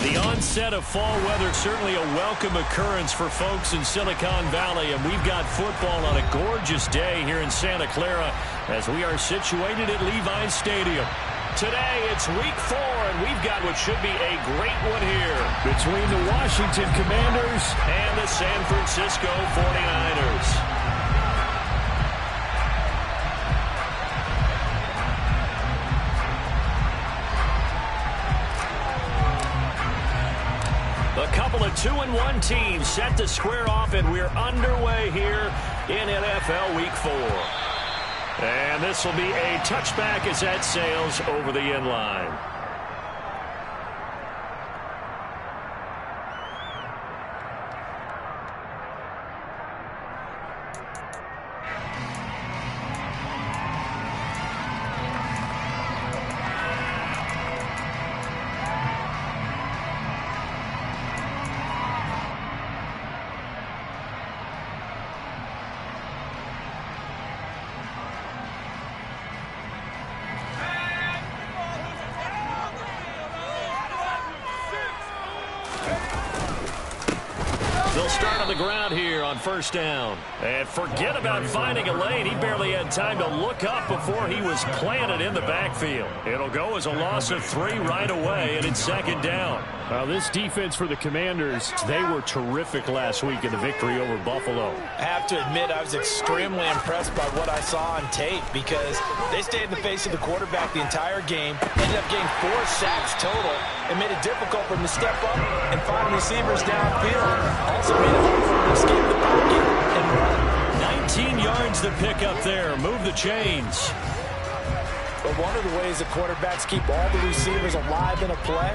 The onset of fall weather, certainly a welcome occurrence for folks in Silicon Valley, and we've got football on a gorgeous day here in Santa Clara as we are situated at Levi Stadium. Today, it's week 4, and we've got what should be a great one here between the Washington Commanders and the San Francisco 49ers. A couple of 2-1 teams set to square off, and we're underway here in NFL Week 4. And this will be a touchback as that sails over the end line. They'll start on the ground here on first down. And forget about finding a lane. He barely had time to look up before he was planted in the backfield. It'll go as a loss of 3 right away, and it's second down. Well, this defense for the Commanders, they were terrific last week in the victory over Buffalo. I have to admit, I was extremely impressed by what I saw on tape because they stayed in the face of the quarterback the entire game, ended up getting 4 sacks total, and made it difficult for them to step up and find receivers downfield. Also made it hard for them to escape the pocket and run. 19 yards to pick up there. Move the chains. But one of the ways that quarterbacks keep all the receivers alive in a play,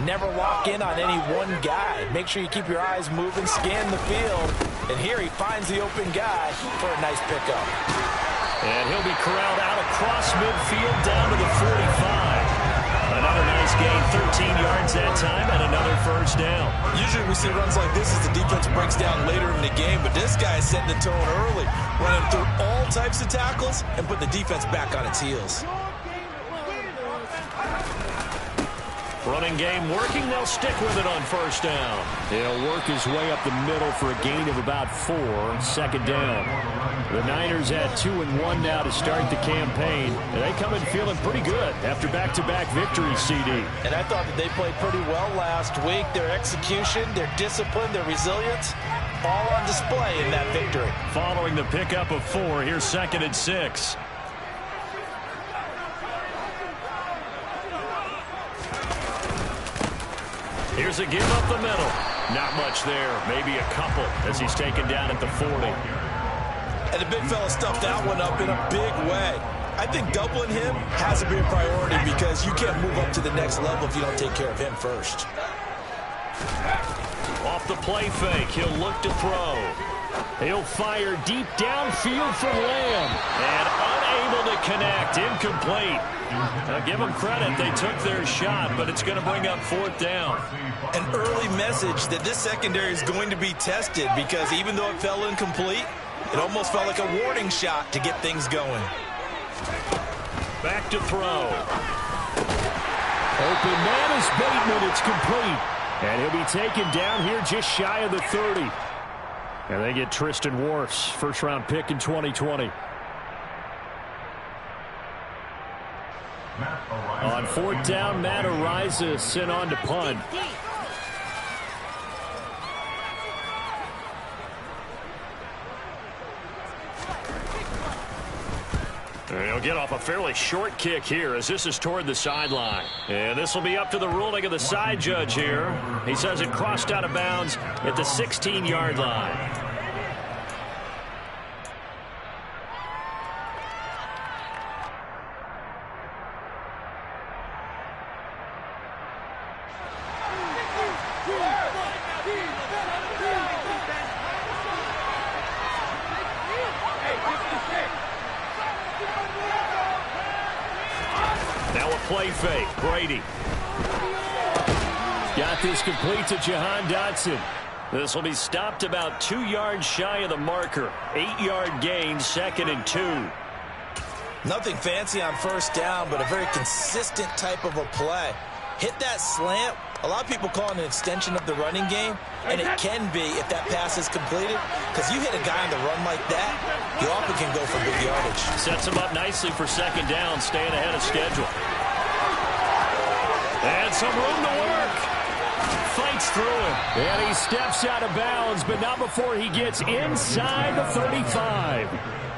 never lock in on any one guy. Make sure you keep your eyes moving, scan the field. And here he finds the open guy for a nice pickup. And he'll be corralled out across midfield down to the 45. Another nice gain, 13 yards that time, and another first down. Usually we see runs like this as the defense breaks down later in the game, but this guy is setting the tone early, running through all types of tackles and put the defense back on its heels. Running game working. They'll stick with it on first down. He'll work his way up the middle for a gain of about 4. Second down. The Niners at 2-1 now to start the campaign. And they come in feeling pretty good after back-to-back victories, CD. And I thought that they played pretty well last week. Their execution, their discipline, their resilience, all on display in that victory. Following the pickup of 4, here's 2nd and 6. Here's a give up the middle. Not much there. Maybe a couple as he's taken down at the 40. And the big fella stuffed that one up in a big way. I think doubling him has to be a priority because you can't move up to the next level if you don't take care of him first. Off the play fake, he'll look to throw. He'll fire deep downfield for Lamb. And unable to connect. Incomplete. Now give them credit. They took their shot, but it's going to bring up 4th down. An early message that this secondary is going to be tested because even though it fell incomplete, it almost felt like a warning shot to get things going. Back to throw. Open man is Bateman. It's complete. And he'll be taken down here just shy of the 30. And they get Tristan Wirfs, first-round pick in 2020. On 4th down, Matt Araiza sent on to punt. He'll get off a fairly short kick here as this is toward the sideline. And this will be up to the ruling of the side judge here. He says it crossed out of bounds at the 16-yard line. Now a play fake. Brady. Got this complete to Jahan Dotson. This will be stopped about 2 yards shy of the marker. 8-yard gain, 2nd and 2. Nothing fancy on first down, but a very consistent type of a play. Hit that slant, A lot of people call it an extension of the running game, and it can be if that pass is completed, because you hit a guy on the run like that, you often can go for big yardage. Sets him up nicely for second down, staying ahead of schedule. And some room to work. Fights through it. And he steps out of bounds, but not before he gets inside the 35.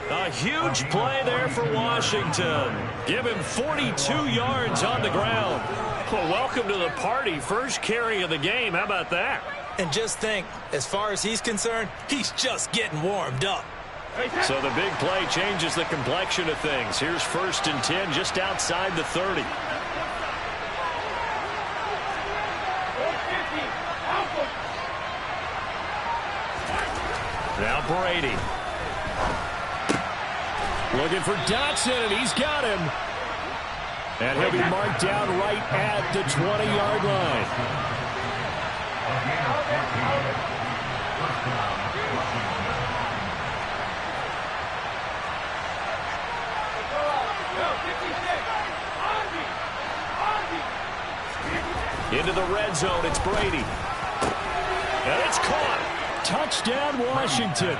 A huge play there for Washington. Give him 42 yards on the ground. Well, welcome to the party. First carry of the game. How about that? And just think, as far as he's concerned, he's just getting warmed up. So the big play changes the complexion of things. Here's 1st and 10 just outside the 30. Now Brady. Looking for Dotson, and he's got him. And he'll be marked down right at the 20-yard line. Into the red zone, it's Brady. And it's caught. Touchdown, Washington.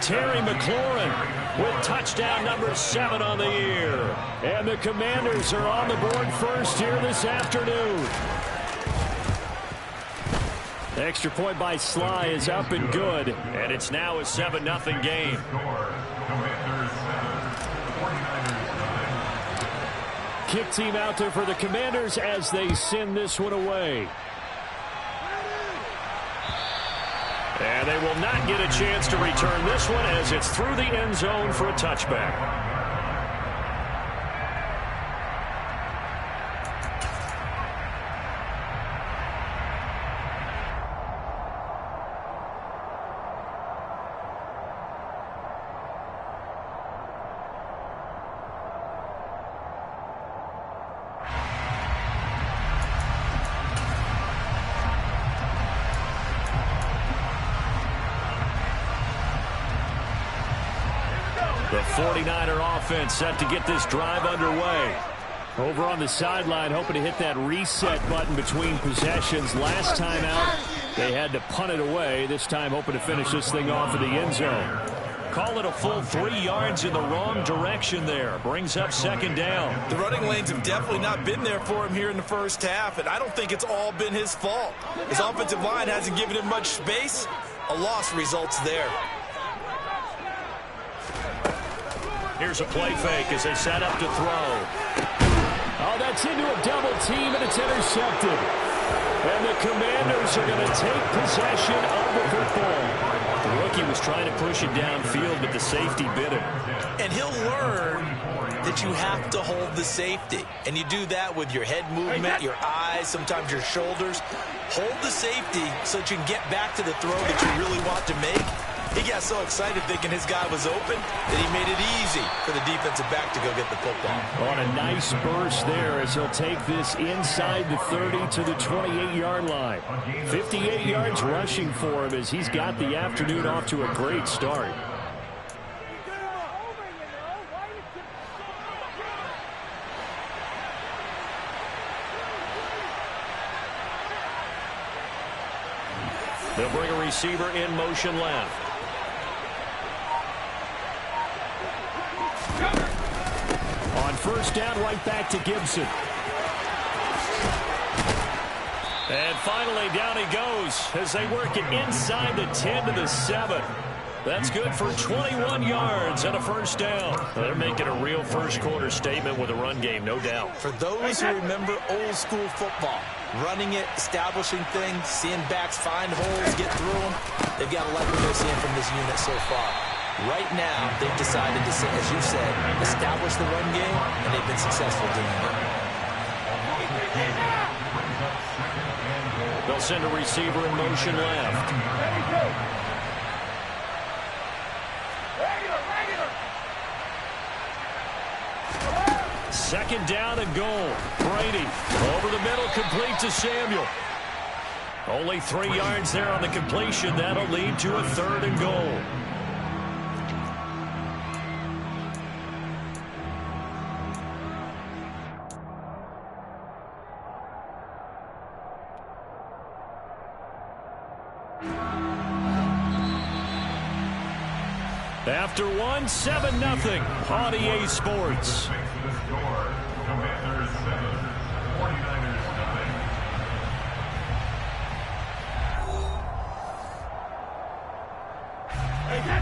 Terry McLaurin with touchdown number 7 on the year. And the Commanders are on the board first here this afternoon. The extra point by Sly is up and good. And it's now a 7-0 game. Kick team out there for the Commanders as they send this one away. And they will not get a chance to return this one as it's through the end zone for a touchback. The 49er offense set to get this drive underway. Over on the sideline, hoping to hit that reset button between possessions. Last time out, they had to punt it away. This time, hoping to finish this thing off in the end zone. Call it a full 3 yards in the wrong direction there. Brings up second down. The running lanes have definitely not been there for him here in the first half, and I don't think it's all been his fault. His offensive line hasn't given him much space. A loss results there. Here's a play fake as they set up to throw. Oh, that's into a double team, and it's intercepted. And the Commanders are going to take possession of the football. The rookie was trying to push it downfield, but the safety bit him. And he'll learn that you have to hold the safety. And you do that with your head movement, your eyes, sometimes your shoulders. Hold the safety so that you can get back to the throw that you really want to make. He got so excited thinking his guy was open that he made it easy for the defensive back to go get the football. On a nice burst there as he'll take this inside the 30 to the 28-yard line. 58 yards rushing for him as he's got the afternoon off to a great start. They'll bring a receiver in motion left. On first down, right back to Gibson. And finally, down he goes as they work it inside the 10 to the 7. That's good for 21 yards and a first down. They're making a real first-quarter statement with a run game, no doubt. For those who remember old-school football, running it, establishing things, seeing backs find holes, get through them, they've got to like what they're seeing from this unit so far. Right now, they've decided to, as you said, establish the run game, and they've been successful doing it. They'll send a receiver in motion left. Second down and goal. Brady over the middle, complete to Samuel. Only 3 yards there on the completion. That'll lead to a 3rd and goal. After one, 7-0 on EA Sports.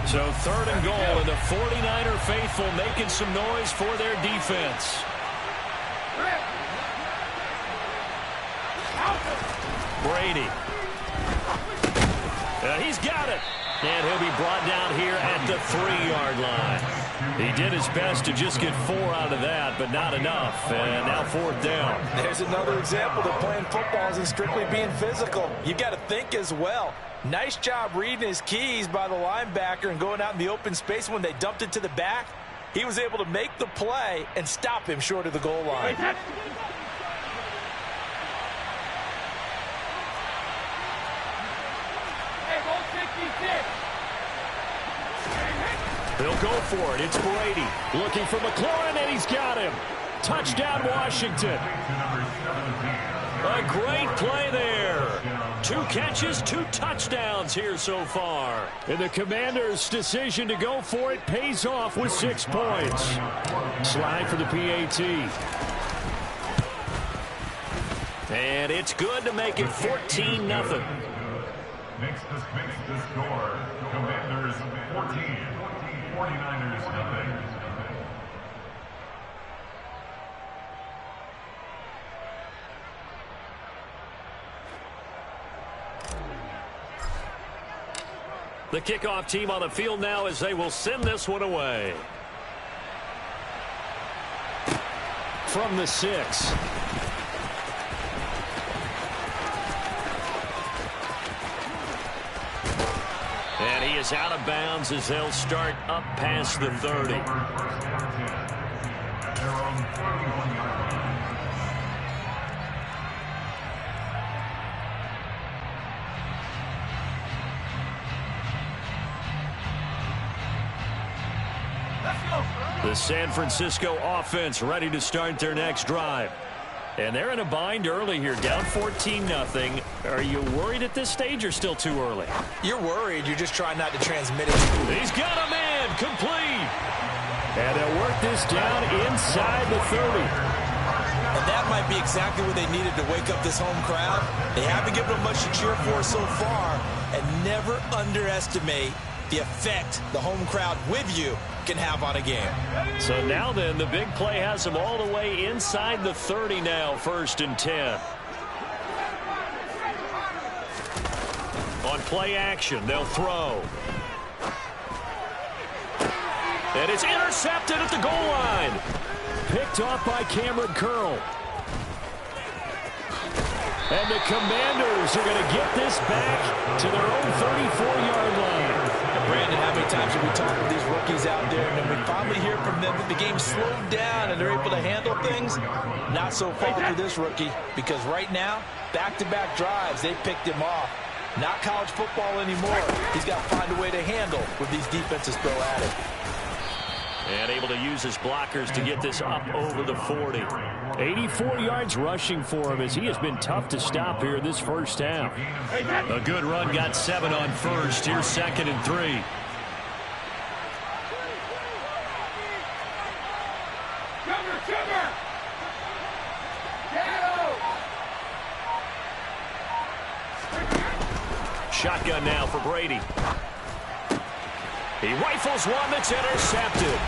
So 3rd and goal, and the 49er faithful making some noise for their defense. Brady. He's got it. And he'll be brought down here at the 3-yard line. He did his best to just get 4 out of that, but not enough. And now 4th down. There's another example that playing football isn't strictly being physical. You got to think as well. Nice job reading his keys by the linebacker and going out in the open space. When they dumped it to the back, he was able to make the play and stop him short of the goal line. They'll go for it. It's Brady looking for McLaurin, and he's got him. Touchdown, Washington. A great play there. 2 catches, 2 touchdowns here so far. And the Commanders' decision to go for it pays off with 6 points. Slide for the PAT. And it's good to make it 14-0. Makes the score. Commanders 14, 49ers nothing. The kickoff team on the field now as they will send this one away. From the 6. And he is out of bounds as they'll start up past the 30. The San Francisco offense ready to start their next drive. And they're in a bind early here, down 14-0. Are you worried at this stage or still too early? You're worried. You're just trying not to transmit it. He's got a man complete. And they'll work this down inside the 30. And that might be exactly what they needed to wake up this home crowd. They haven't given them much to cheer for so far. And never underestimate the effect the home crowd with you can have on a game. So now then, the big play has them all the way inside the 30 now, 1st and 10. On play action, they'll throw. And it's intercepted at the goal line. Picked off by Cameron Curl. And the Commanders are going to get this back to their own 34-yard line. Brandon, how many times have we talked with these rookies out there, and then we finally hear from them that the game slowed down and they're able to handle things? Not so far for this rookie, because right now, back-to-back drives, they picked him off. Not college football anymore. He's got to find a way to handle what these defenses throw at him. And able to use his blockers to get this up over the 40. 84 yards rushing for him as he has been tough to stop here this first half. A good run, got 7 on first. Here's 2nd and 3. Shotgun now for Brady. He rifles one that's intercepted.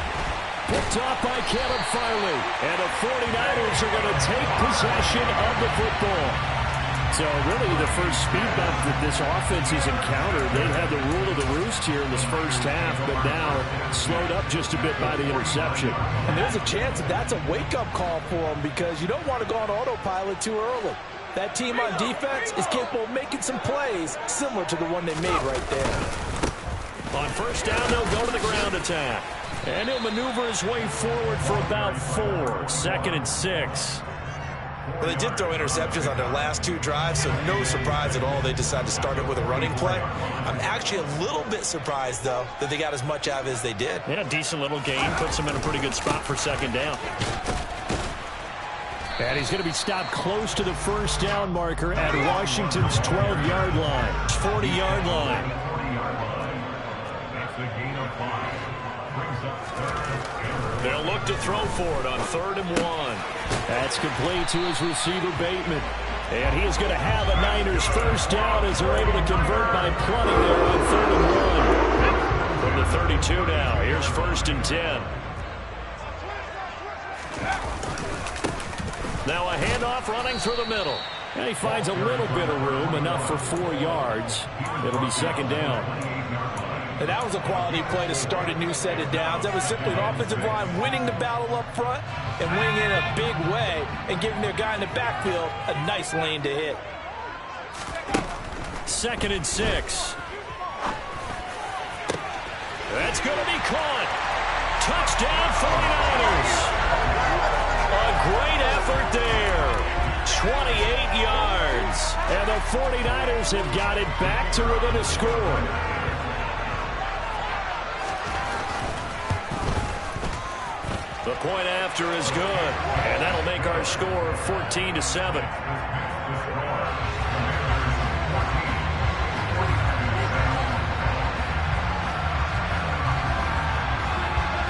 Picked off by Caleb Farley. And the 49ers are going to take possession of the football. So really the first speed bump that this offense has encountered. They've had the rule of the roost here in this first half, but now slowed up just a bit by the interception. And there's a chance that that's a wake-up call for them, because you don't want to go on autopilot too early. That team on defense is capable of making some plays similar to the one they made right there. On first down, they'll go to the ground attack. And he'll maneuver his way forward for about 4. 2nd and 6. Well, they did throw interceptions on their last 2 drives, so no surprise at all they decided to start it with a running play. I'm actually a little bit surprised, though, that they got as much out of it as they did. Yeah, decent little gain. Puts them in a pretty good spot for 2nd down. And he's going to be stopped close to the first down marker at Washington's 12-yard line. 40-yard line. That's a gain of 5. They'll look to throw for it on 3rd and 1. That's complete to his receiver, Bateman. And he is going to have a Niners first down as they're able to convert by plenty there on 3rd and 1. From the 32 now, here's 1st and 10. Now a handoff running through the middle. And he finds a little bit of room, enough for 4 yards. It'll be 2nd down. And that was a quality play to start a new set of downs. That was simply an offensive line winning the battle up front and winning in a big way and giving their guy in the backfield a nice lane to hit. 2nd and 6. That's going to be caught. Touchdown 49ers. A great effort there. 28 yards. And the 49ers have got it back to within a score. The point after is good, and that'll make our score 14-7.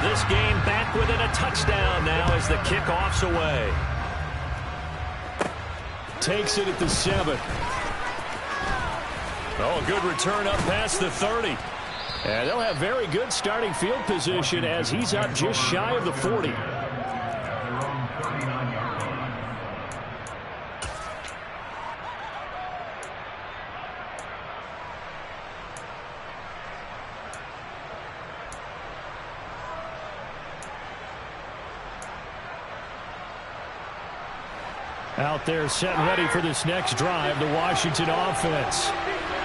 This game back within a touchdown now as the kickoff's away. Takes it at the 7. Oh, a good return up past the 30. And they'll have very good starting field position as he's up just shy of the 40. Out there set and ready for this next drive, the Washington offense.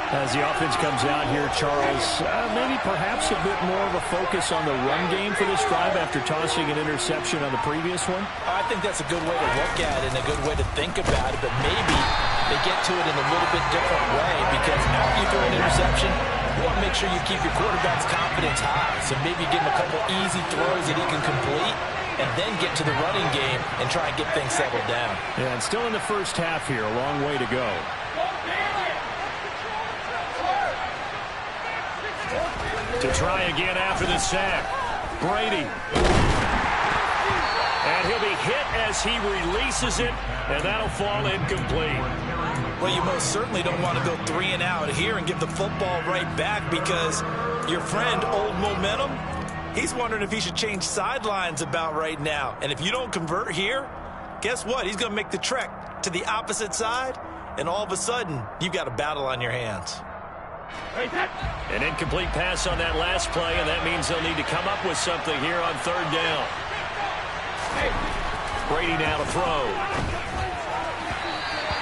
As the offense comes out here, Charles, maybe perhaps a bit more of a focus on the run game for this drive after tossing an interception on the previous one? I think that's a good way to look at it and a good way to think about it, but maybe they get to it in a little bit different way because after you throw an interception, you want to make sure you keep your quarterback's confidence high. So maybe give him a couple easy throws that he can complete and then get to the running game and try and get things settled down. Yeah, and still in the first half here, a long way to go. To try again after the sack. Brady. And he'll be hit as he releases it, and that'll fall incomplete. Well, you most certainly don't want to go 3 and out here and give the football right back because your friend, Old Momentum, he's wondering if he should change sidelines about right now. And if you don't convert here, guess what? He's going to make the trek to the opposite side, and all of a sudden, you've got a battle on your hands. An incomplete pass on that last play, and that means they'll need to come up with something here on 3rd down. Brady now to throw.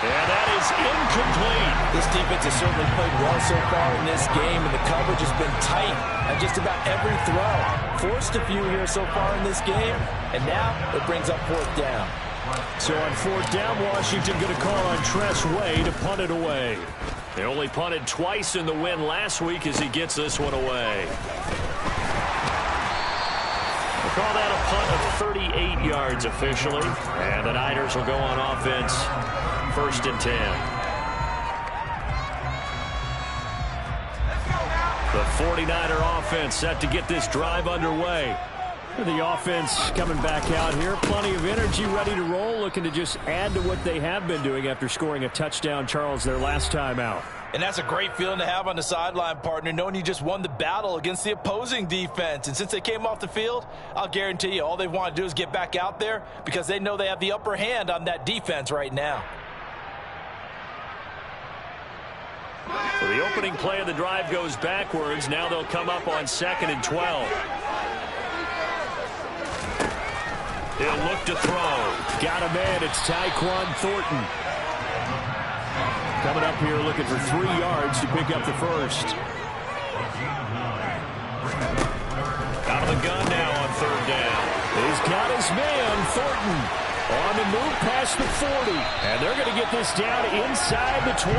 And that is incomplete. This defense has certainly played well so far in this game, and the coverage has been tight at just about every throw. Forced a few here so far in this game, and now it brings up 4th down. So on 4th down, Washington going to call on Tress Way to punt it away. They only punted twice in the win last week as he gets this one away. We'll call that a punt of 38 yards officially. And the Niners will go on offense 1st and 10. The 49er offense set to get this drive underway. The offense coming back out here. Plenty of energy, ready to roll, looking to just add to what they have been doing after scoring a touchdown, Charles, their last time out. And that's a great feeling to have on the sideline, partner, knowing you just won the battle against the opposing defense. And since they came off the field, I'll guarantee you all they want to do is get back out there because they know they have the upper hand on that defense right now. So the opening play of the drive goes backwards. Now they'll come up on 2nd and 12. He'll look to throw. Got a man. It's Tyquan Thornton. Coming up here looking for 3 yards to pick up the first. Out of the gun now on 3rd down. He's got his man, Thornton, on the move past the 40. And they're going to get this down inside the 20.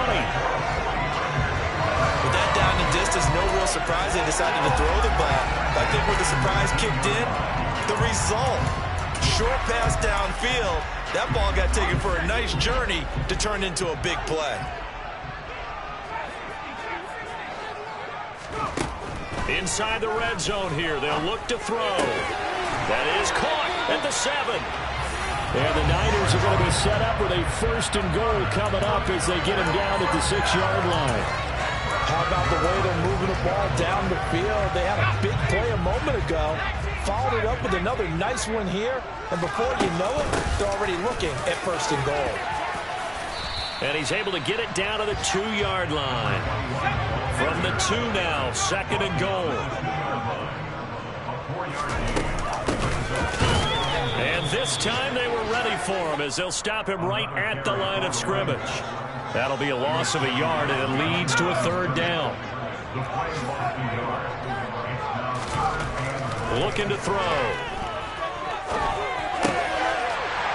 With that down and distance, no real surprise they decided to throw the ball. I think when the surprise kicked in, the result, short pass downfield, that ball got taken for a nice journey to turn into a big play. inside the red zone here. They'll look to throw. That is caught at the 7. And the Niners are going to be set up with a 1st and goal coming up as they get him down at the 6-yard line. How about the way they're moving the ball down the field? They had a big play a moment ago. Followed it up with another nice one here. And before you know it, they're already looking at 1st and goal. And he's able to get it down to the 2-yard line. From the 2 now, 2nd and goal. And this time they were ready for him as they'll stop him right at the line of scrimmage. That'll be a loss of a yard, and it leads to a 3rd down. Looking to throw.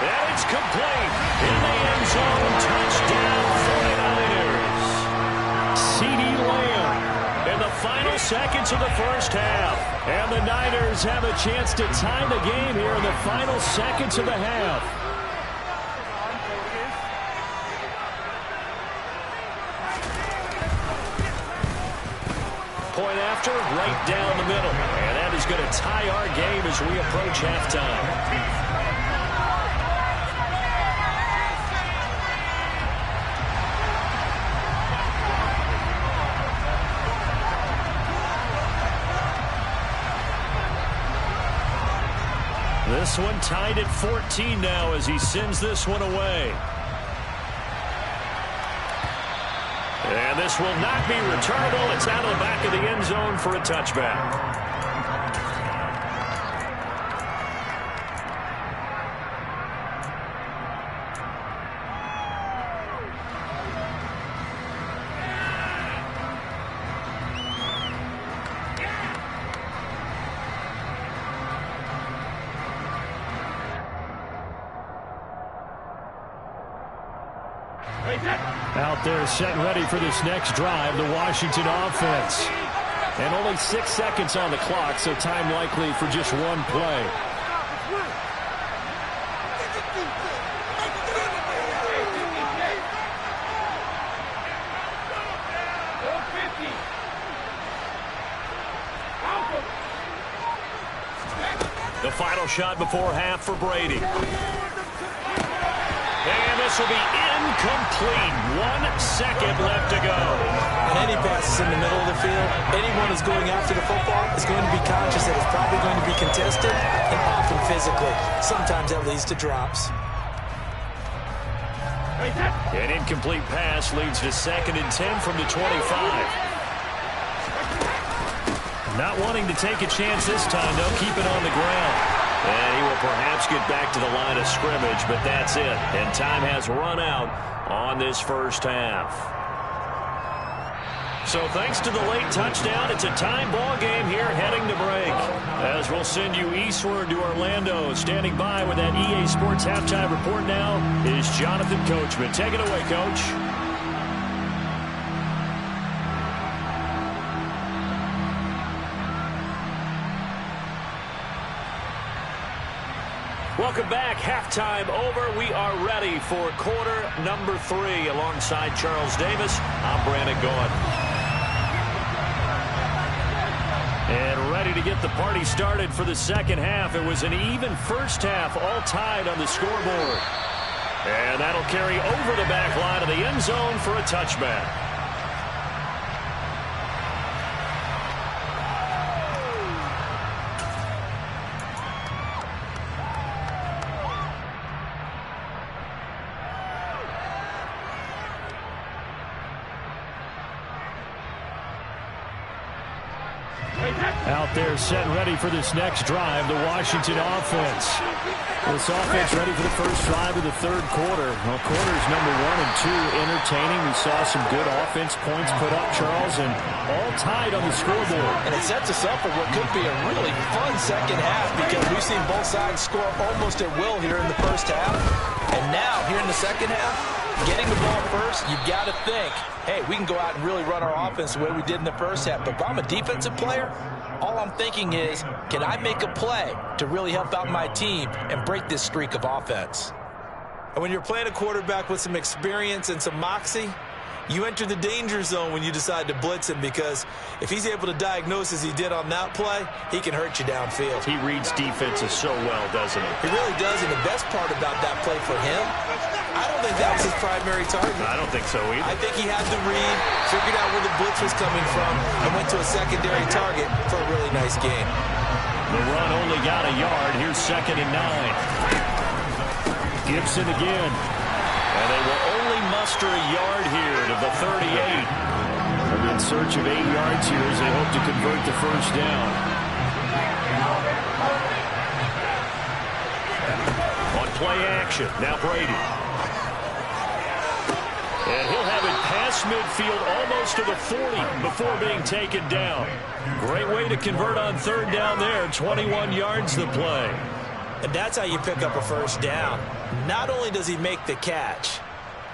And it's complete. In the end zone, touchdown 49ers. CeeDee Lamb in the final seconds of the first half. And the Niners have a chance to tie the game here in the final seconds of the half. Point after, right down the middle. And that is going to tie our game as we approach halftime. This one tied at 14 now as he sends this one away. And this will not be returnable. It's out of the back of the end zone for a touchback. Out there set ready for this next drive, the Washington offense. And only 6 seconds on the clock, so time likely for just one play. The final shot before half for Brady. And this will be incomplete. 1 second left to go. And any passes in the middle of the field, anyone who's going after the football is going to be conscious that it's probably going to be contested and often physically. Sometimes that leads to drops. An incomplete pass leads to 2nd and 10 from the 25. Not wanting to take a chance this time, they'll keep it on the ground. And he will perhaps get back to the line of scrimmage, but that's it. And time has run out on this first half. So thanks to the late touchdown, it's a tie ball game here heading to break. As we'll send you eastward to Orlando. Standing by with that EA Sports halftime report now is Jonathan Coachman. Take it away, Coach. Welcome back. Halftime over. We are ready for quarter number 3 alongside Charles Davis. I'm Brandon Gaudin. And ready to get the party started for the second half. It was an even first half, all tied on the scoreboard. And that'll carry over the back line of the end zone for a touchback. Out there set ready for this next drive, the Washington offense. This offense ready for the first drive of the third quarter. Well, quarters number 1 and 2 entertaining. We saw some good offense points put up, Charles, and all tied on the scoreboard. And it sets us up for what could be a really fun second half because we've seen both sides score almost at will here in the first half. And now, here in the second half, getting the ball first, you've got to think, hey, we can go out and really run our offense the way we did in the first half. But if I'm a defensive player, all I'm thinking is, can I make a play to really help out my team and break this streak of offense? And when you're playing a quarterback with some experience and some moxie, you enter the danger zone when you decide to blitz him, because if he's able to diagnose as he did on that play, he can hurt you downfield. He reads defenses so well, doesn't he? He really does, and the best part about that play for him, I don't think that was his primary target. I don't think so either. I think he had the read, figured out where the blitz was coming from, and went to a secondary target for a really nice gain. The run only got a yard. Here's 2nd and 9. Gibson again. And they will only muster a yard here to the 38. They're in search of 8 yards here as they hope to convert the first down. On play action, now Brady. And he'll have it past midfield almost to the 40 before being taken down. Great way to convert on 3rd down there. 21 yards the play. And that's how you pick up a first down. Not only does he make the catch,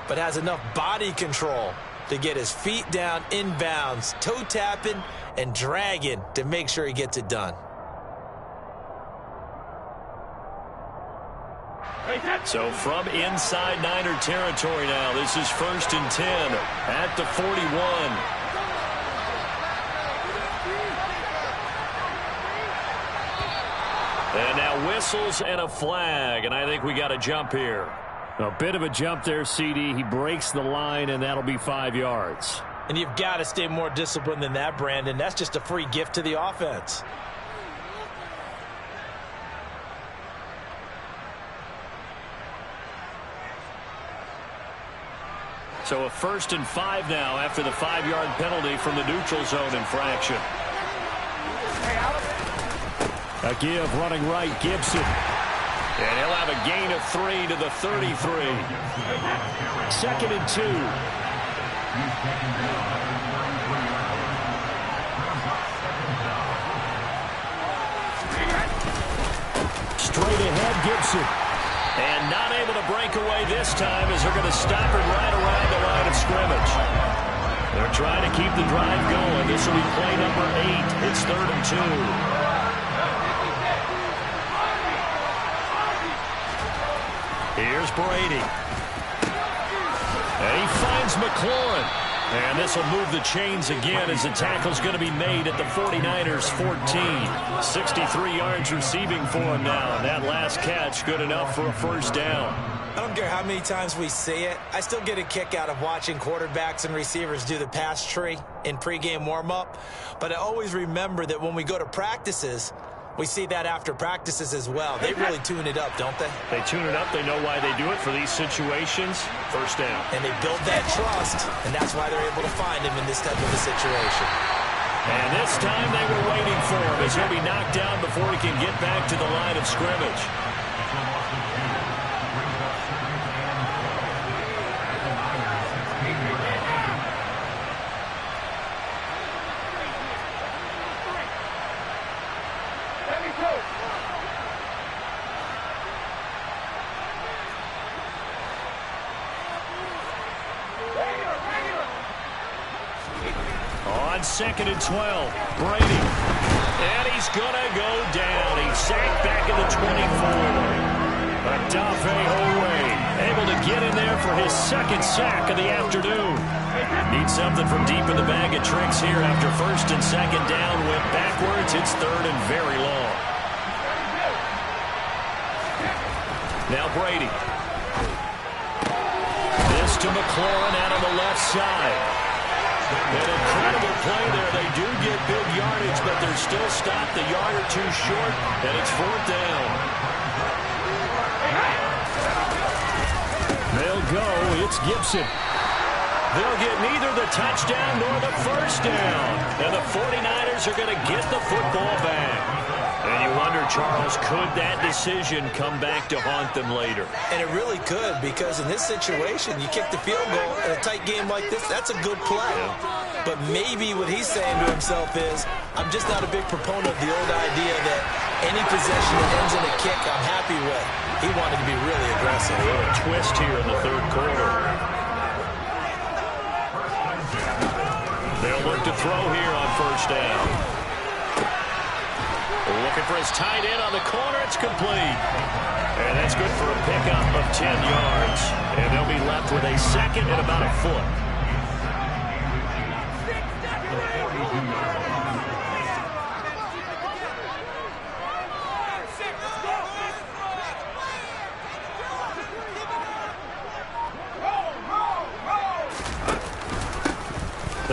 but has enough body control to get his feet down inbounds, toe tapping and dragging to make sure he gets it done. So from inside Niner territory now, this is 1st and 10 at the 41. And now whistles and a flag, and I think we got a jump here. A bit of a jump there, CD. He breaks the line, and that'll be 5 yards. And you've got to stay more disciplined than that, Brandon. That's just a free gift to the offense. So a 1st and 5 now after the 5-yard penalty from the neutral zone infraction. A give running right, Gibson. And he'll have a gain of 3 to the 33. 2nd and 2. Straight ahead, Gibson. And not able to break away this time as they're going to stop him right around the line of scrimmage. They're trying to keep the drive going. This will be play number 8. It's 3rd and 2. Here's Brady. And he finds McLaurin. And this will move the chains again as the tackle's going to be made at the 49ers 14. 63 yards receiving for him now. And that last catch good enough for a first down. I don't care how many times we say it. I still get a kick out of watching quarterbacks and receivers do the pass tree in pregame warm-up. But I always remember that when we go to practices, we see that after practices as well. They really tune it up, don't they? They tune it up. They know why they do it for these situations. First down. And they build that trust, and that's why they're able to find him in this type of a situation. And this time they were waiting for him as he'll be knocked down before he can get back to the line of scrimmage. On 2nd and 12, Brady. And he's going to go down. He's sacked back at the 24. Odafe Oweh able to get in there for his 2nd sack of the afternoon. Needs something from deep in the bag of tricks here after 1st and 2nd down. Went backwards. It's 3rd and very long. Now Brady. This to McLaurin out on the left side. An incredible play there. They do get big yardage, but they're still stopped a yard or two short, and it's 4th down. They'll go. It's Gibson. They'll get neither the touchdown nor the first down. And the 49ers are going to get the football back. And you wonder, Charles, could that decision come back to haunt them later? And it really could, because in this situation, you kick the field goal in a tight game like this, that's a good play. But maybe what he's saying to himself is, I'm just not a big proponent of the old idea that any possession that ends in a kick I'm happy with. He wanted to be really aggressive. A little twist here in the 3rd quarter. They'll look to throw here on 1st down. Looking for his tight end on the corner. It's complete. And that's good for a pickup of 10 yards. And they'll be left with a 2nd and about a foot.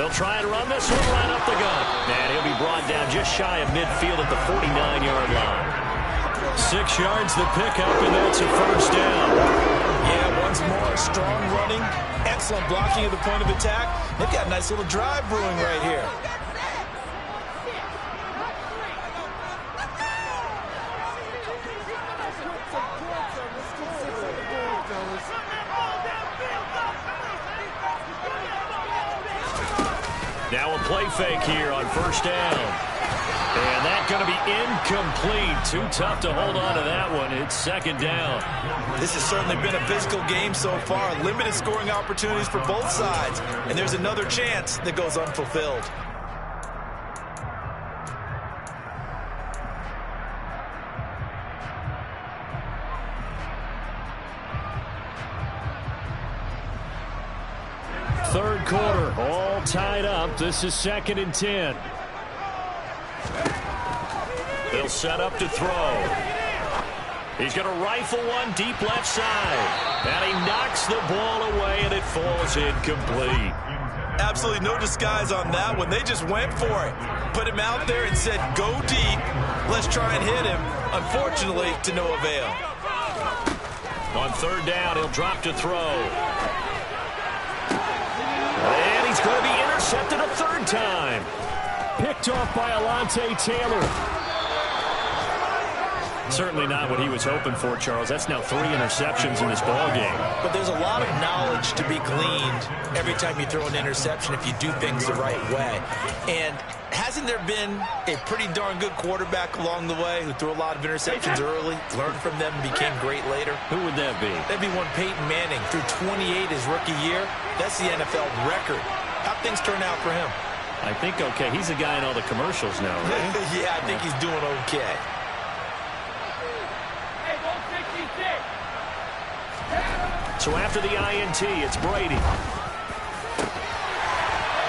They'll try and run this one right up the gut. And he'll be brought down just shy of midfield at the 49-yard line. 6 yards the pickup, and that's a first down. Yeah, once more, strong running, excellent blocking at the point of attack. They've got a nice little drive brewing right here. Now a play fake here on first down. And that's going to be incomplete. Too tough to hold on to that one. It's second down. This has certainly been a physical game so far. Limited scoring opportunities for both sides. And there's another chance that goes unfulfilled. Third quarter, all tied up. This is 2nd and 10. They'll set up to throw. He's going to rifle one deep left side. And he knocks the ball away, and it falls incomplete. Absolutely no disguise on that one. They just went for it. Put him out there and said, go deep. Let's try and hit him. Unfortunately, to no avail. On third down, he'll drop to throw. And he's going to be intercepted a third time. Picked off by Alontae Taylor. Certainly not what he was hoping for, Charles. That's now 3 interceptions in this ball game. But there's a lot of knowledge to be gleaned every time you throw an interception if you do things the right way. And hasn't there been a pretty darn good quarterback along the way who threw a lot of interceptions early, learned from them, and became great later? Who would that be? That'd be one Peyton Manning. Threw 28 his rookie year. That's the NFL record. How'd things turn out for him? I think okay. He's the guy in all the commercials now, right? Yeah, I think he's doing okay. So after the INT, it's Brady.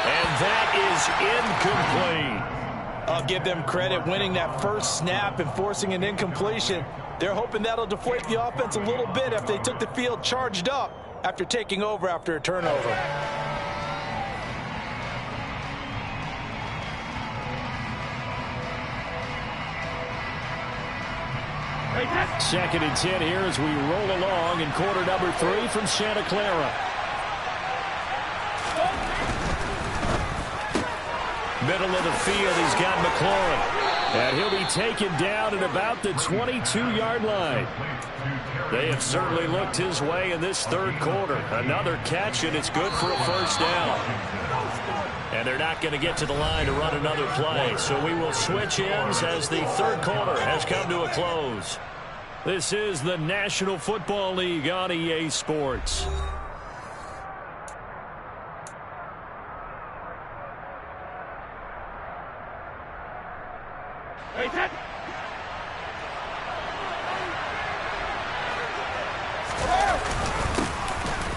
And that is incomplete. I'll give them credit winning that first snap and forcing an incompletion. They're hoping that'll deflate the offense a little bit if they took the field charged up after taking over after a turnover. Second and 10 here as we roll along in quarter number 3 from Santa Clara. Middle of the field, he's got McLaurin. And he'll be taken down at about the 22-yard line. They have certainly looked his way in this third quarter. Another catch, and it's good for a first down. And they're not going to get to the line to run another play. So we will switch ends as the third quarter has come to a close. This is the National Football League on EA Sports.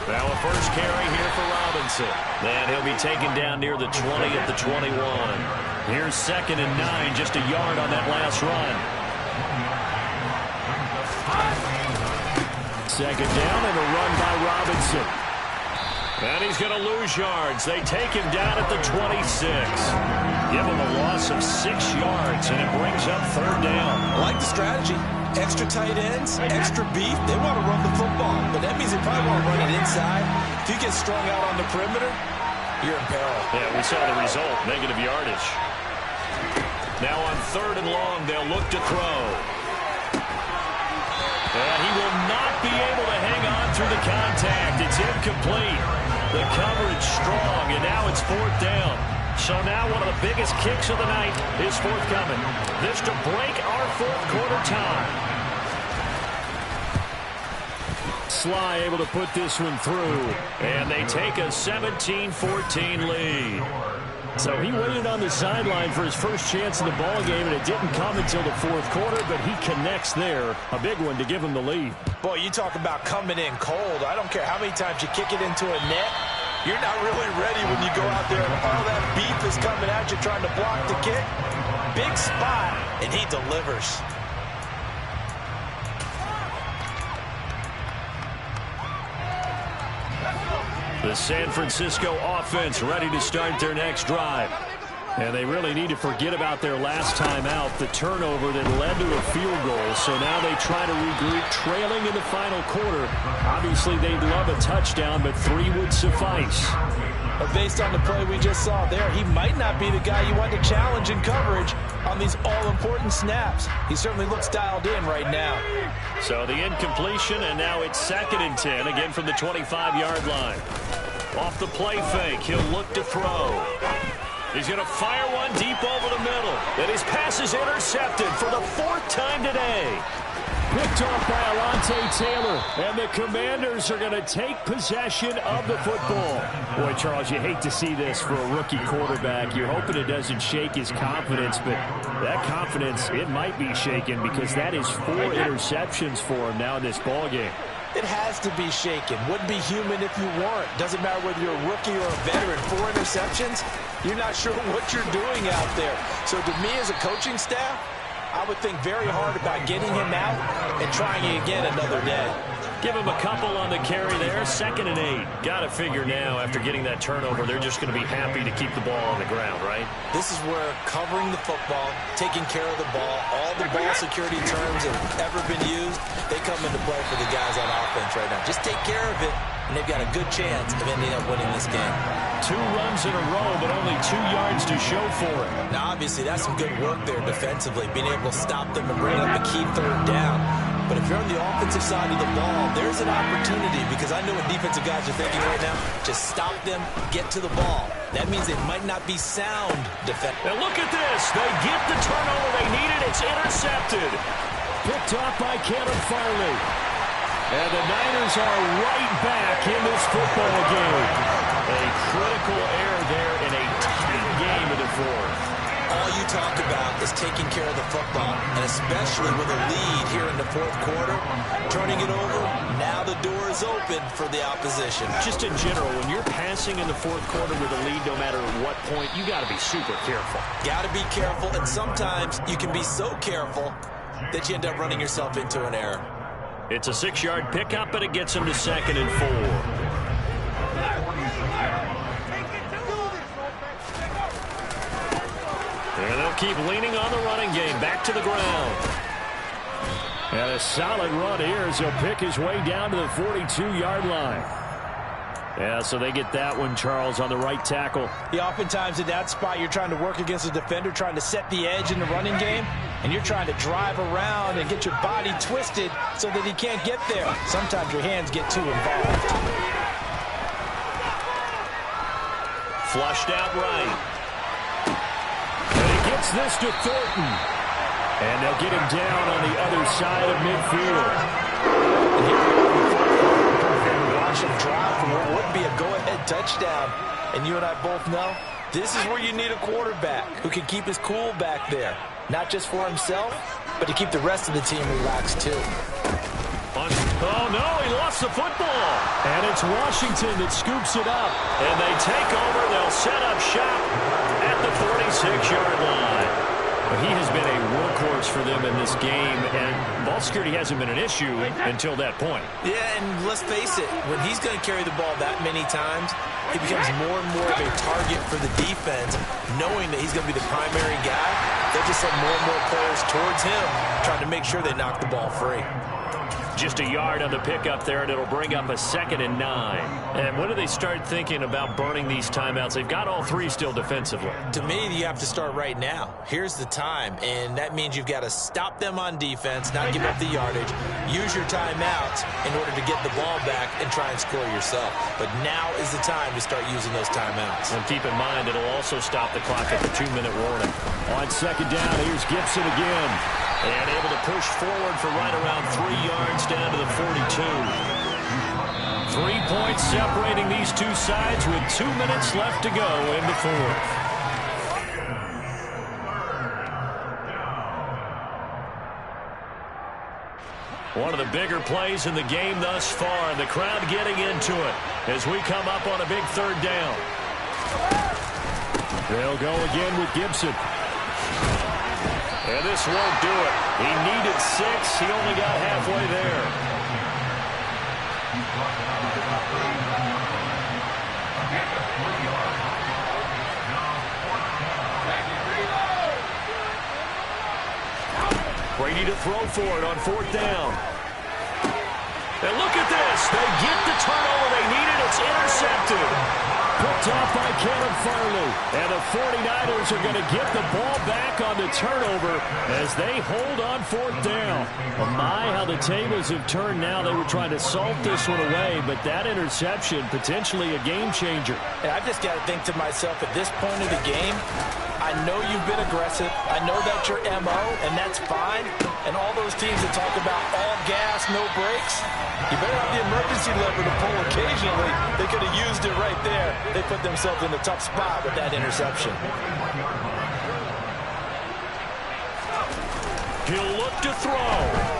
Now a first carry here for Robinson. And he'll be taken down near the 20 at the 21. Here's 2nd and 9, just a yard on that last run. Second down and a run by Robinson. And he's going to lose yards. They take him down at the 26. Give him a loss of 6 yards, and it brings up third down. I like the strategy. Extra tight ends, extra beef. They want to run the football, but that means they probably want to run it inside. If you get strung out on the perimeter, you're in peril. Yeah, we saw the result, negative yardage. Now on third and long, they'll look to throw. And he will not be able to hang on through the contact. It's incomplete. The coverage strong, and now it's fourth down. So now one of the biggest kicks of the night is forthcoming. This to break our fourth quarter tie. Sly able to put this one through, and they take a 17-14 lead. So he waited on the sideline for his first chance in the ball game, and it didn't come until the fourth quarter, but he connects there. A big one to give him the lead. Boy, you talk about coming in cold. I don't care how many times you kick it into a net. You're not really ready when you go out there and all that beef is coming at you trying to block the kick. Big spot, and he delivers. The San Francisco offense ready to start their next drive. And they really need to forget about their last time out, the turnover that led to a field goal. So now they try to regroup, trailing in the final quarter. Obviously, they'd love a touchdown, but 3 would suffice. But based on the play we just saw there, he might not be the guy you want to challenge in coverage on these all-important snaps. He certainly looks dialed in right now. So the incompletion, and now it's 2nd and 10, again from the 25-yard line. Off the play fake, he'll look to throw. He's going to fire one deep over the middle. And his pass is intercepted for the 4th time today. Picked off by Alontae Taylor. And the Commanders are going to take possession of the football. Boy, Charles, you hate to see this for a rookie quarterback. You're hoping it doesn't shake his confidence, but that confidence, it might be shaken because that is 4 interceptions for him now in this ballgame. It has to be shaken. Wouldn't be human if you weren't. Doesn't matter whether you're a rookie or a veteran. 4 interceptions, you're not sure what you're doing out there. So to me as a coaching staff, I would think very hard about getting him out and trying it again another day. Give him a couple on the carry there. 2nd and 8. Got to figure now after getting that turnover, they're just going to be happy to keep the ball on the ground, right? This is where covering the football, taking care of the ball, all the ball security terms that have ever been used, they come into play for the guys on offense right now. Just take care of it, and they've got a good chance of ending up winning this game. 2 runs in a row, but only 2 yards to show for it. Now, obviously, that's some good work there defensively, being able to stop them and bring up a key 3rd down. But if you're on the offensive side of the ball, there's an opportunity, because I know what defensive guys are thinking right now. Just stop them, get to the ball. That means they might not be sound defense. And look at this. They get the turnover they needed. It's intercepted. Picked off by Caleb Farley. And the Niners are right back in this football game. A critical error there in a tight game in the 4th. All you talk about is taking care of the football, and especially with a lead here in the 4th quarter, turning it over, now the door is open for the opposition. Just in general, when you're passing in the 4th quarter with a lead, no matter what point, you got to be super careful. Got to be careful, and sometimes you can be so careful that you end up running yourself into an error. It's a 6-yard pickup, and it gets him to 2nd and 4. And they'll keep leaning on the running game. Back to the ground. And a solid run here as he'll pick his way down to the 42-yard line. Yeah, so they get that one, Charles, on the right tackle. Yeah, oftentimes in that spot, you're trying to work against a defender, trying to set the edge in the running game, and you're trying to drive around and get your body twisted so that he can't get there. Sometimes your hands get too involved. Flushed out right. Gets this to Thornton. And they'll get him down on the other side of midfield. Watch him drive for what would be a go-ahead touchdown. And you and I both know this is where you need a quarterback who can keep his cool back there. Not just for himself, but to keep the rest of the team relaxed too. Oh, no, he lost the football. And it's Washington that scoops it up. And they take over. They'll set up shop at the 46-yard line. Well, he has been a workhorse for them in this game, and ball security hasn't been an issue until that point. Yeah, and let's face it, when he's going to carry the ball that many times, he becomes more and more of a target for the defense, knowing that he's going to be the primary guy. They'll just send more and more players towards him, trying to make sure they knock the ball free. Just a yard on the pickup there, and it'll bring up a 2nd and 9. And when do they start thinking about burning these timeouts? They've got all 3 still defensively. To me, you have to start right now. Here's the time, and that means you've got to stop them on defense, not give up the yardage, use your timeouts in order to get the ball back and try and score yourself. But now is the time to start using those timeouts. And keep in mind, it'll also stop the clock at the 2-minute warning. On 2nd down, here's Gibson again. And able to push forward for right around 3 yards down to the 42. 3 points separating these two sides with 2 minutes left to go in the 4th. One of the bigger plays in the game thus far. The crowd getting into it as we come up on a big 3rd down. They'll go again with Gibson. And this won't do it. He needed 6. He only got halfway there. Brady to throw for it on 4th down. And look at this. They get the turnover they needed. It's intercepted. Picked off by Caleb Farley. And the 49ers are going to get the ball back on the turnover as they hold on 4th down. Oh my, how the tables have turned now. They were trying to salt this one away, but that interception, potentially a game changer. And I've just got to think to myself, at this point of the game, I know you've been aggressive. I know that's your MO, and that's fine. And all those teams that talk about all gas, no brakes, you better have the emergency lever to pull occasionally. They could have used it right there. They put themselves in a tough spot with that interception. He'll look to throw.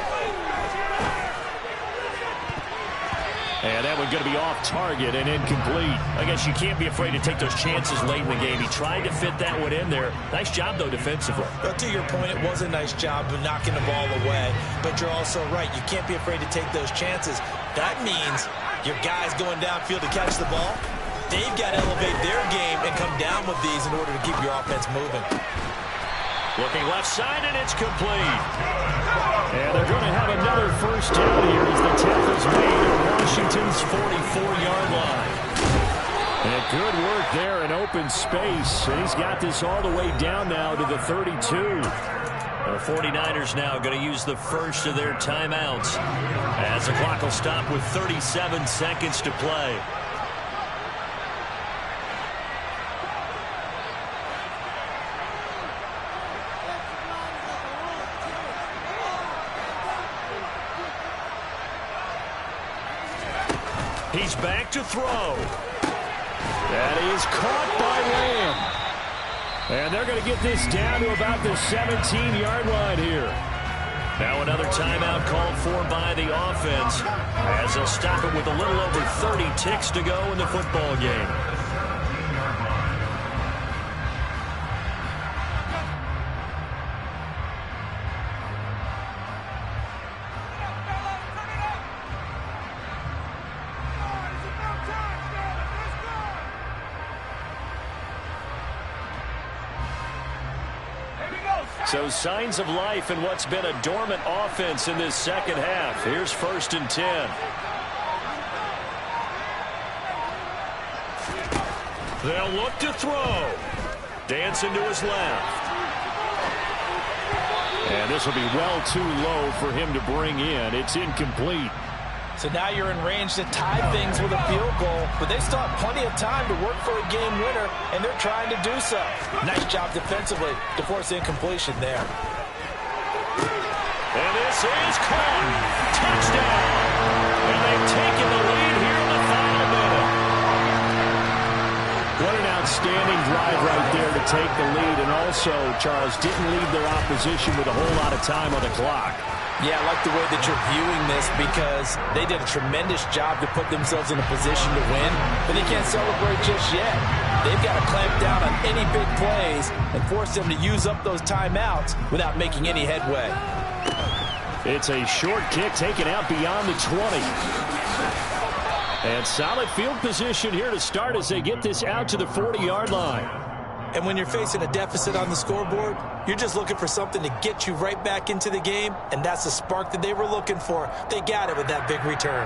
And that one going to be off target and incomplete. I guess you can't be afraid to take those chances late in the game. He tried to fit that one in there. Nice job, though, defensively. But to your point, it was a nice job of knocking the ball away. But you're also right. You can't be afraid to take those chances. That means your guys going downfield to catch the ball, they've got to elevate their game and come down with these in order to keep your offense moving. Looking left side, and it's complete. And they're going to have another first down here as the tackle's made at Washington's 44-yard line. And good work there in open space. And he's got this all the way down now to the 32. The 49ers now going to use the first of their timeouts as the clock will stop with 37 seconds to play. He's back to throw. That is caught by Lamb. And they're going to get this down to about the 17-yard line here. Now another timeout called for by the offense as they'll stop it with a little over 30 ticks to go in the football game. So signs of life in what's been a dormant offense in this second half. Here's 1st and 10. They'll look to throw. Dancing to his left. And this will be well too low for him to bring in. It's incomplete. So now you're in range to tie things with a field goal, but they still have plenty of time to work for a game winner, and they're trying to do so. Nice job defensively to force incompletion there. And this is caught. Touchdown. And they've taken the lead here in the final minute. What an outstanding drive right there to take the lead, and also, Charles, didn't leave their opposition with a whole lot of time on the clock. Yeah, I like the way that you're viewing this because they did a tremendous job to put themselves in a position to win, but they can't celebrate just yet. They've got to clamp down on any big plays and force them to use up those timeouts without making any headway. It's a short kick taken out beyond the 20. And solid field position here to start as they get this out to the 40-yard line. And when you're facing a deficit on the scoreboard, you're just looking for something to get you right back into the game, and that's the spark that they were looking for. They got it with that big return.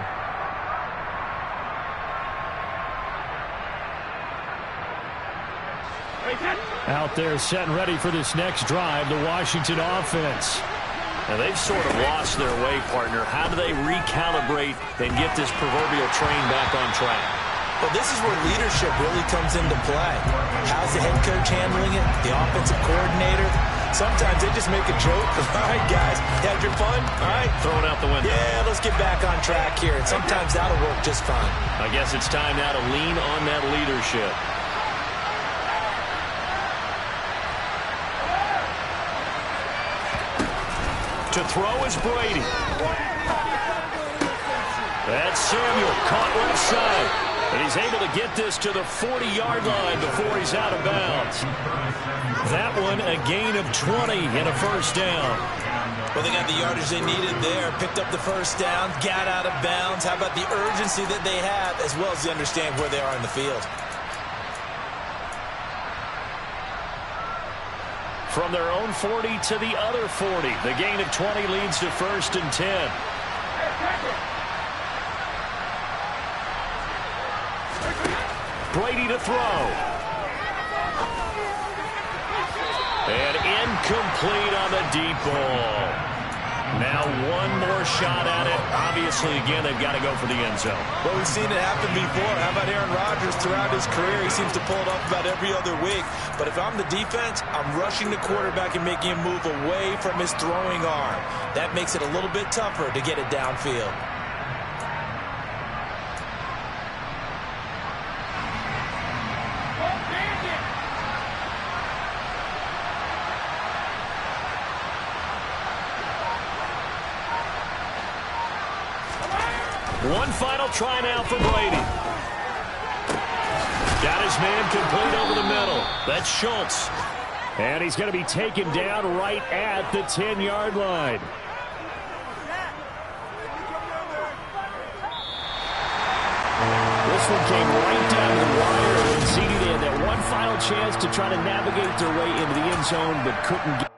Out there set and ready for this next drive, the Washington offense. Now they've sort of lost their way, partner. How do they recalibrate and get this proverbial train back on track? Well, this is where leadership really comes into play. How's the head coach handling it? The offensive coordinator? Sometimes they just make a joke. All right, guys, you had your fun? All right. Throw it out the window. Yeah, let's get back on track here. And sometimes that'll work just fine. I guess it's time now to lean on that leadership. To throw is Brady. That's Samuel, caught left side. And he's able to get this to the 40-yard line before he's out of bounds. That one a gain of 20 and a first down. Well, they got the yardage they needed there. Picked up the first down, got out of bounds. How about the urgency that they have as well as they understand where they are in the field? From their own 40 to the other 40. The gain of 20 leads to 1st and 10. Brady to throw. And incomplete on the deep ball. Now one more shot at it. Obviously, again, they've got to go for the end zone. Well, we've seen it happen before. How about Aaron Rodgers throughout his career? He seems to pull it off about every other week. But if I'm the defense, I'm rushing the quarterback and making him move away from his throwing arm. That makes it a little bit tougher to get it downfield. One final try now for Brady. Got his man complete over the middle. That's Schultz. And he's going to be taken down right at the 10-yard line. This one came right down to the wire. And CD, they had that one final chance to try to navigate their way into the end zone, but couldn't get